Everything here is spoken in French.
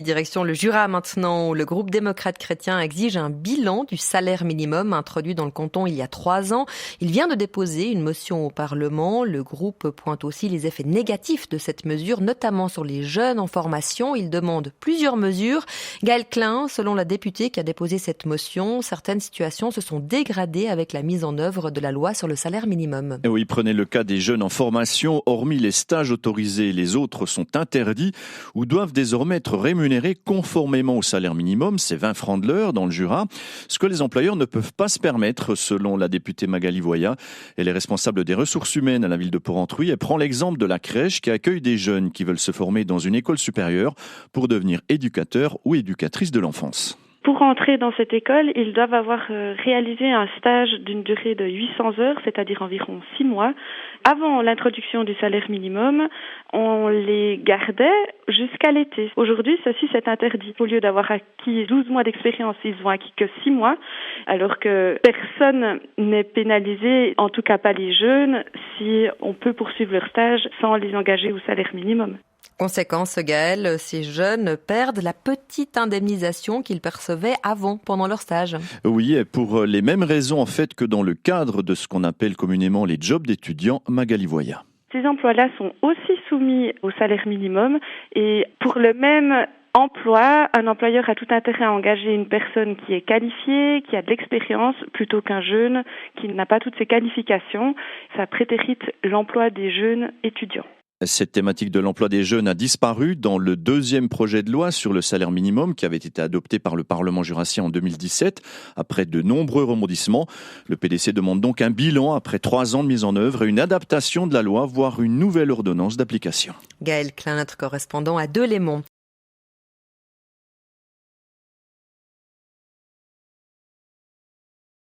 Direction le Jura maintenant, où le groupe démocrate chrétien exige un bilan du salaire minimum introduit dans le canton il y a 3 ans. Il vient de déposer une motion au Parlement. Le groupe pointe aussi les effets négatifs de cette mesure, notamment sur les jeunes en formation. Il demande plusieurs mesures. Gaël Klein, selon la députée qui a déposé cette motion, certaines situations se sont dégradées avec la mise en œuvre de la loi sur le salaire minimum. Oui, prenez le cas des jeunes en formation. Hormis les stages autorisés, les autres sont interdits ou doivent désormais être rémunérés conformément au salaire minimum, c'est 20 francs de l'heure dans le Jura, ce que les employeurs ne peuvent pas se permettre, selon la députée Magali Voya. Elle est responsable des ressources humaines à la ville de Porrentruy. Elle prend l'exemple de la crèche qui accueille des jeunes qui veulent se former dans une école supérieure pour devenir éducateurs ou éducatrices de l'enfance. Pour entrer dans cette école, ils doivent avoir réalisé un stage d'une durée de 800 heures, c'est-à-dire environ 6 mois. Avant l'introduction du salaire minimum, on les gardait jusqu'à l'été. Aujourd'hui, ceci c'est interdit. Au lieu d'avoir acquis 12 mois d'expérience, ils n'ont acquis que 6 mois, alors que personne n'est pénalisé, en tout cas pas les jeunes, si on peut poursuivre leur stage sans les engager au salaire minimum. Conséquence, Gaël, ces jeunes perdent la petite indemnisation qu'ils percevaient avant, pendant leur stage. Oui, et pour les mêmes raisons en fait que dans le cadre de ce qu'on appelle communément les jobs d'étudiants. Magali Voya. Ces emplois-là sont aussi soumis au salaire minimum et pour le même emploi, un employeur a tout intérêt à engager une personne qui est qualifiée, qui a de l'expérience, plutôt qu'un jeune qui n'a pas toutes ses qualifications. Ça prétérite l'emploi des jeunes étudiants. Cette thématique de l'emploi des jeunes a disparu dans le deuxième projet de loi sur le salaire minimum qui avait été adopté par le Parlement jurassien en 2017. Après de nombreux rebondissements, le PDC demande donc un bilan après 3 ans de mise en œuvre et une adaptation de la loi, voire une nouvelle ordonnance d'application. Gaël Klein, notre correspondant à Delémont.